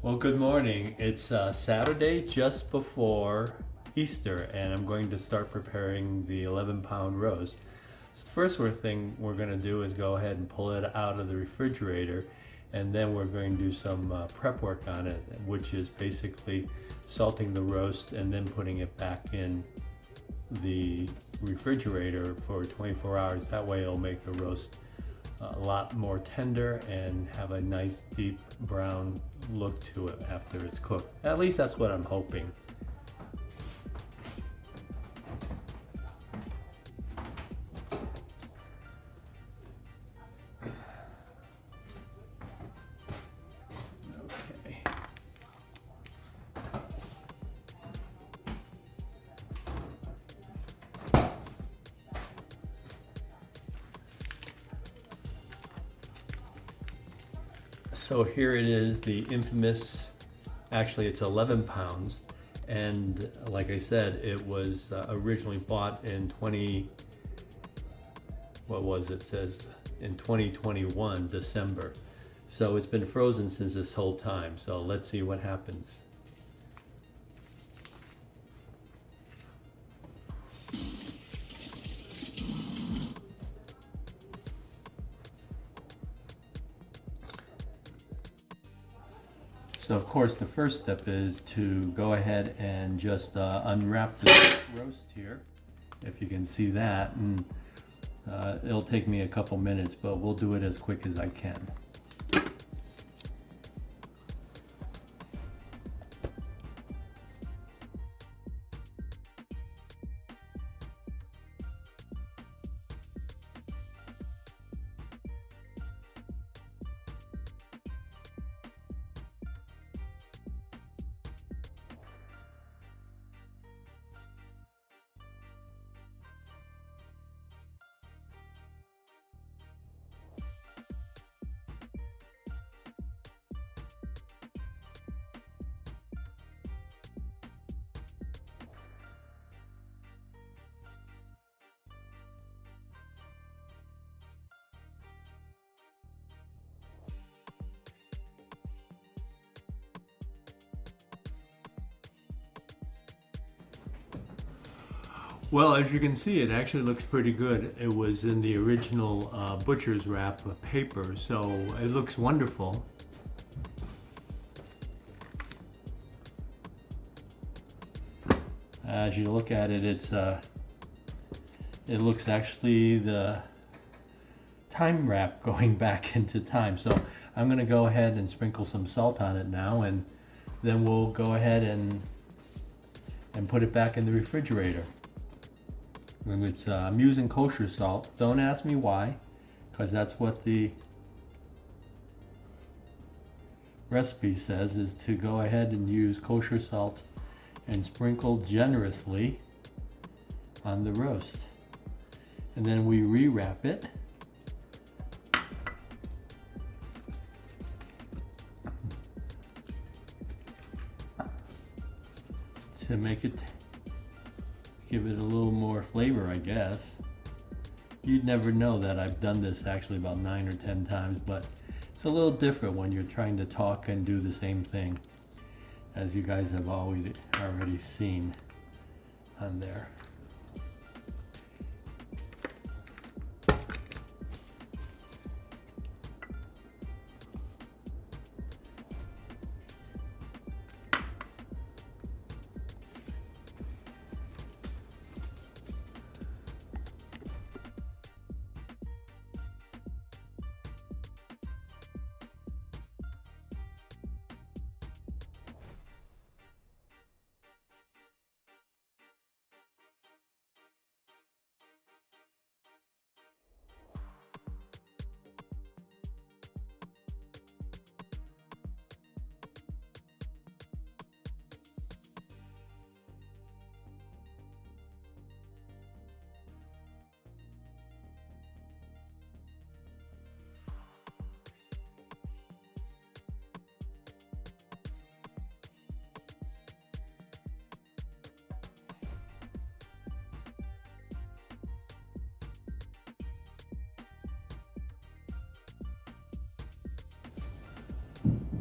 Well, good morning. It's Saturday just before Easter, and I'm going to start preparing the 11-pound roast. So the first thing we're going to do is go ahead and pull it out of the refrigerator, and then we're going to do some prep work on it, which is basically salting the roast and then putting it back in the refrigerator for 24 hours. That way it'll make the roast a lot more tender and have a nice deep brown look to it after it's cooked. At least that's what I'm hoping. Okay. So here it is, the infamous, actually it's 11 pounds. And like I said, it was originally bought in it says in 2021, December. So it's been frozen since this whole time. So let's see what happens. So of course the first step is to go ahead and just unwrap the roast here, if you can see that, and it'll take me a couple minutes, but we'll do it as quick as I can. Well, as you can see, it actually looks pretty good. It was in the original butcher's wrap paper, so it looks wonderful. As you look at it, it looks actually the time wrap going back into time. So I'm going to go ahead and sprinkle some salt on it now, and then we'll go ahead and put it back in the refrigerator. And I'm using kosher salt. Don't ask me why, because that's what the recipe says, is to go ahead and use kosher salt and sprinkle generously on the roast. And then we rewrap it. To give it a little more flavor, I guess. You'd never know that I've done this actually about 9 or 10 times, but it's a little different when you're trying to talk and do the same thing, as you guys have already seen on there.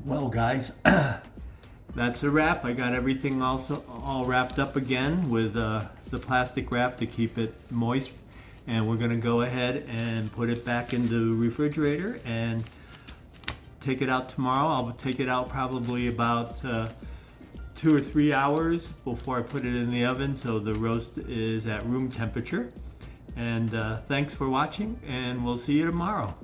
Well, guys, that's a wrap. I got everything also all wrapped up again with the plastic wrap to keep it moist. And we're gonna go ahead and put it back in the refrigerator and take it out tomorrow. I'll take it out probably about 2 or 3 hours before I put it in the oven, so the roast is at room temperature. And thanks for watching, and we'll see you tomorrow.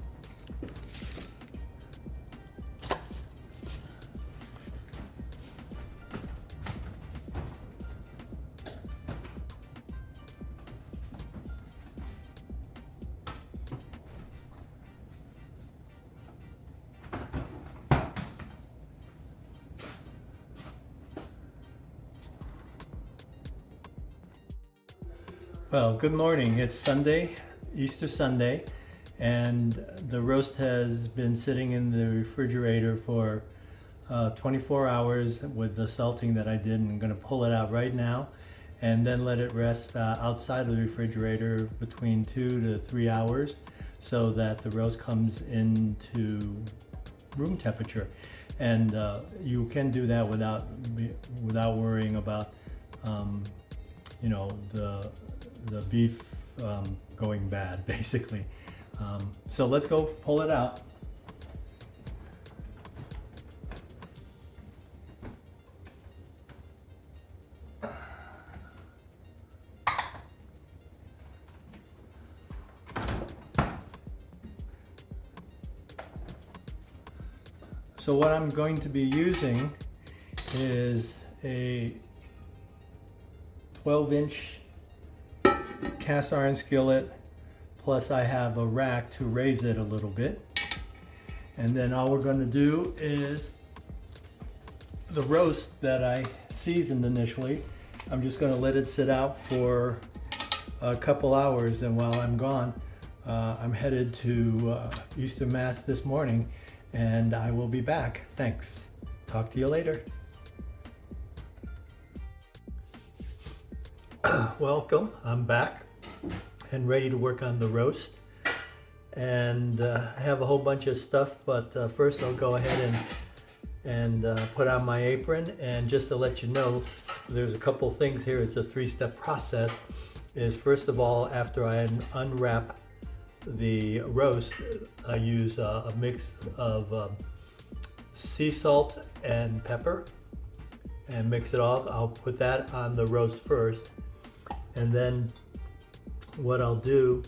Well, good morning. It's Sunday, Easter Sunday, and the roast has been sitting in the refrigerator for 24 hours with the salting that I did. I'm going to pull it out right now and then let it rest outside of the refrigerator between 2 to 3 hours so that the roast comes into room temperature. And you can do that without worrying about you know, the beef going bad, basically. So let's go pull it out. So what I'm going to be using is a 12-inch cast iron skillet, plus I have a rack to raise it a little bit. And then all we're going to do is the roast that I seasoned initially, I'm just going to let it sit out for a couple hours, and while I'm gone, I'm headed to Easter Mass this morning, and I will be back. Thanks. Talk to you later. Welcome, I'm back and ready to work on the roast. And I have a whole bunch of stuff, but first I'll go ahead and put on my apron. And just to let you know, there's a couple things here. It's a 3-step process. Is first of all, after I unwrap the roast, I use a mix of sea salt and pepper and mix it all. I'll put that on the roast first. And then what I'll do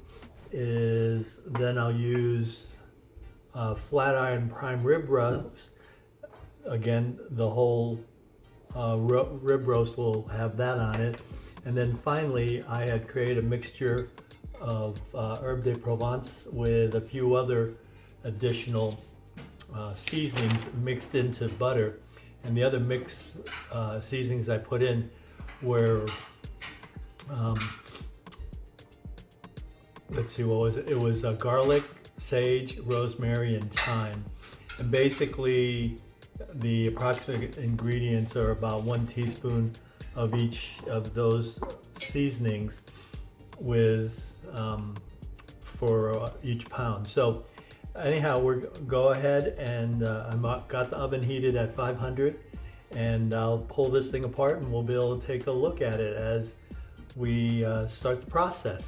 is then I'll use flat iron prime rib roast. Again, the whole rib roast will have that on it. And then finally, I had created a mixture of herb de Provence with a few other additional seasonings mixed into butter. And the other mix seasonings I put in were let's see, what was it? It was garlic, sage, rosemary, and thyme. And basically, the approximate ingredients are about 1 teaspoon of each of those seasonings with for each pound. So anyhow, we're go ahead and I've got the oven heated at 500, and I'll pull this thing apart and we'll be able to take a look at it as we start the process.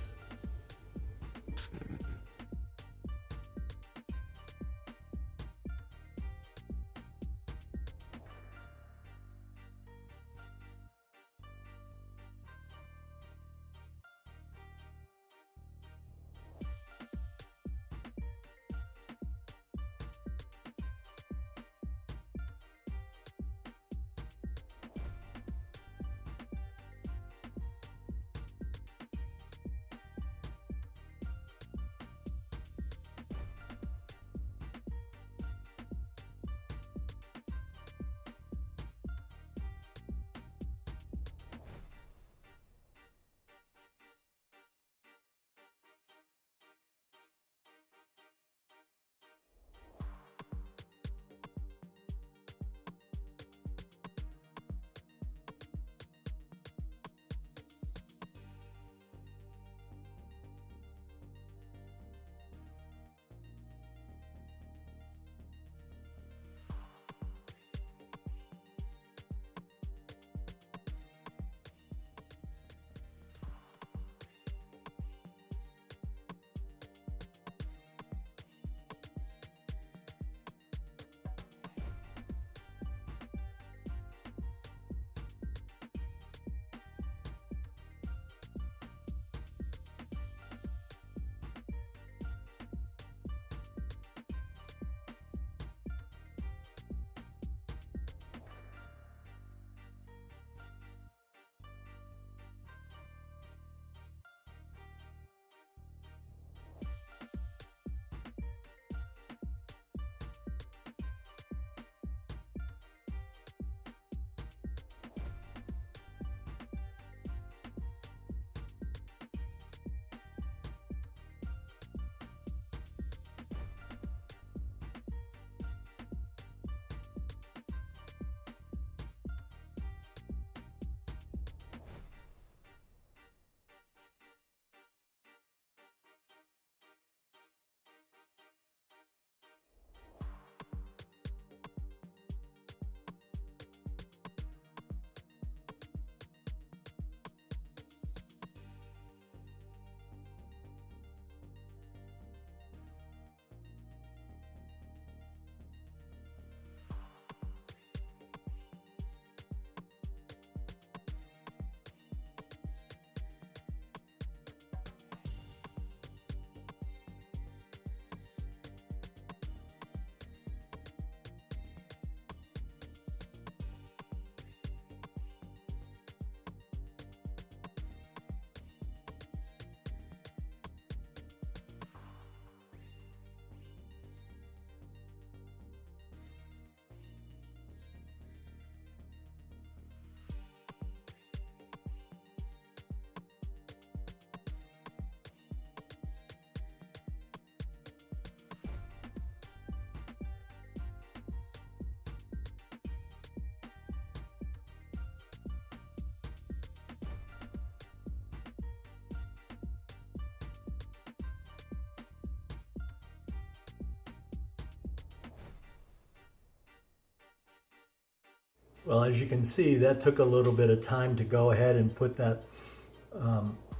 Well, as you can see, that took a little bit of time to go ahead and put that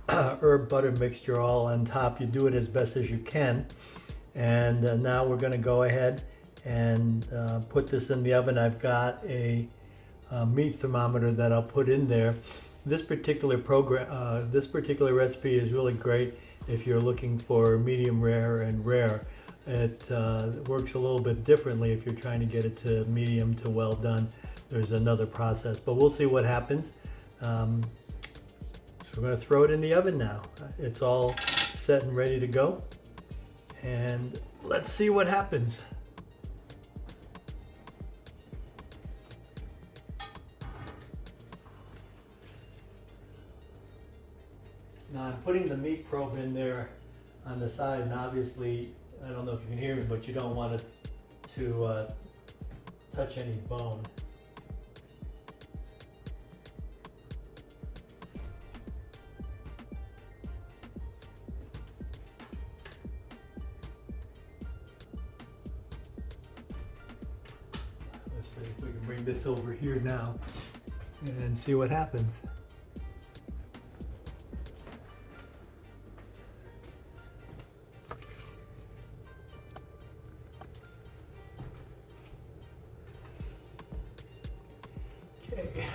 herb butter mixture all on top. You do it as best as you can. And now we're going to go ahead and put this in the oven. I've got a meat thermometer that I'll put in there. This particular recipe is really great if you're looking for medium rare and rare. It works a little bit differently if you're trying to get it to medium to well done. There's another process, but we'll see what happens. So we're going to throw it in the oven now. It's all set and ready to go. And let's see what happens. Now I'm putting the meat probe in there on the side, and obviously, I don't know if you can hear me, but you don't want it to touch any bone. Let's see if we can bring this over here now and see what happens. Okay.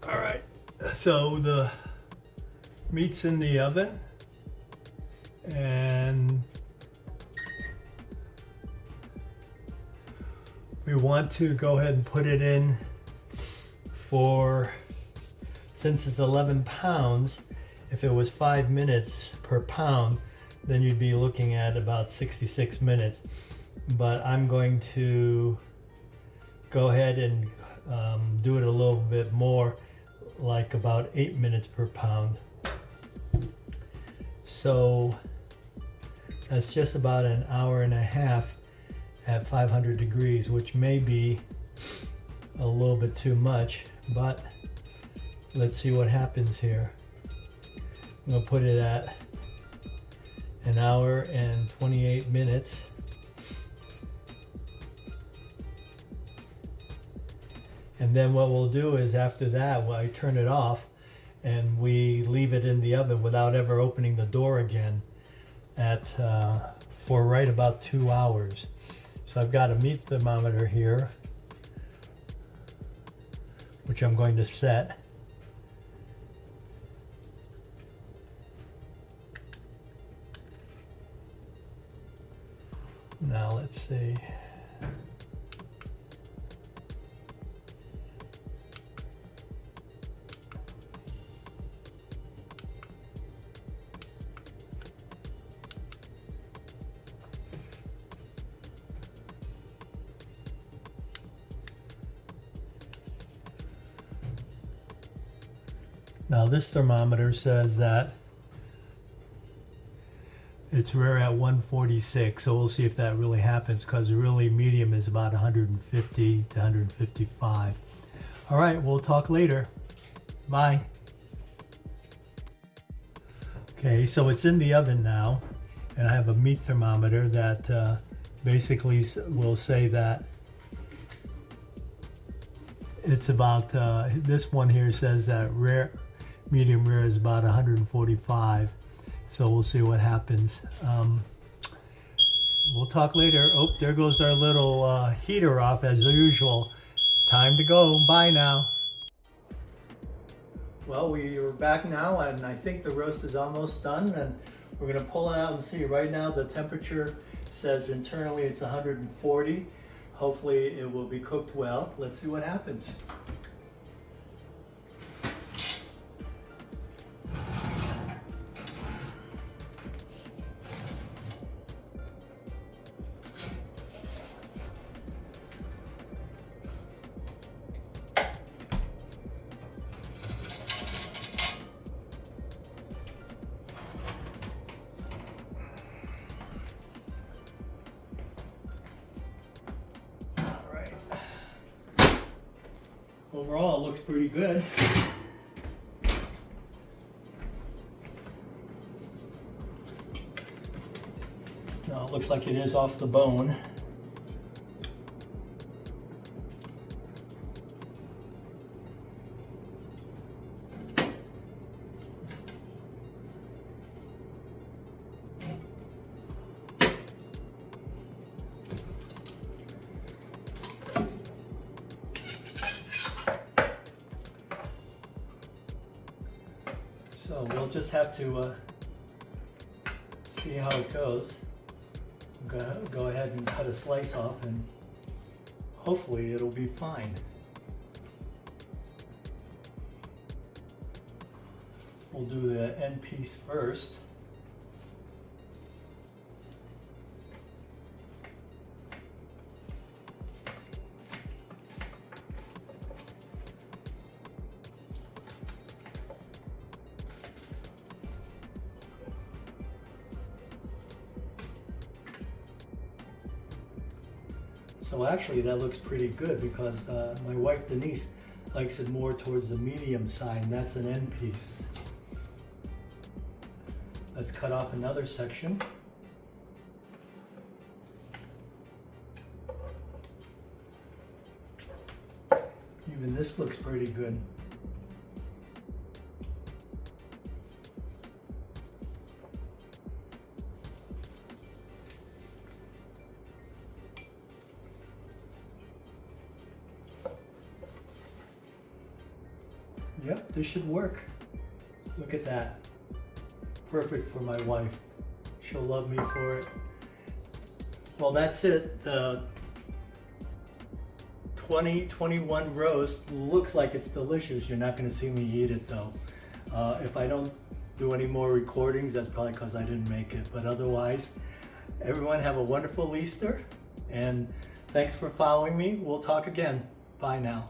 All right, so the meat's in the oven, and we want to go ahead and put it in for, since it's 11 pounds, if it was 5 minutes per pound, then you'd be looking at about 66 minutes. But I'm going to go ahead and do it a little bit more, like about 8 minutes per pound. So that's just about an hour and a half at 500 degrees, which may be a little bit too much, but let's see what happens here. I'm gonna put it at an hour and 28 minutes. And then what we'll do is after that, I turn it off and we leave it in the oven without ever opening the door again for right about 2 hours. So I've got a meat thermometer here, which I'm going to set. Now let's see. Now this thermometer says that it's rare at 146, so we'll see if that really happens, because really medium is about 150 to 155. All right, we'll talk later. Bye. Okay, so it's in the oven now, and I have a meat thermometer that basically will say that it's about, this one here says that medium rare is about 145. So we'll see what happens. We'll talk later. Oh, there goes our little heater off as usual. Time to go. Bye now. Well, we are back now, and I think the roast is almost done, and we're going to pull it out and see. Right now the temperature says internally it's 140. Hopefully it will be cooked well. Let's see what happens. Overall, it looks pretty good. Now it looks like it is off the bone. So we'll just have to see how it goes. I'm gonna go ahead and cut a slice off and hopefully it'll be fine. We'll do the end piece first. So actually that looks pretty good because my wife Denise likes it more towards the medium side, and that's an end piece. Let's cut off another section. Even this looks pretty good. Yep, this should work. Look at that. Perfect for my wife. She'll love me for it. Well, that's it. The 2021 roast looks like it's delicious. You're not going to see me eat it though. If I don't do any more recordings, that's probably because I didn't make it. But otherwise, everyone have a wonderful Easter. And thanks for following me. We'll talk again. Bye now.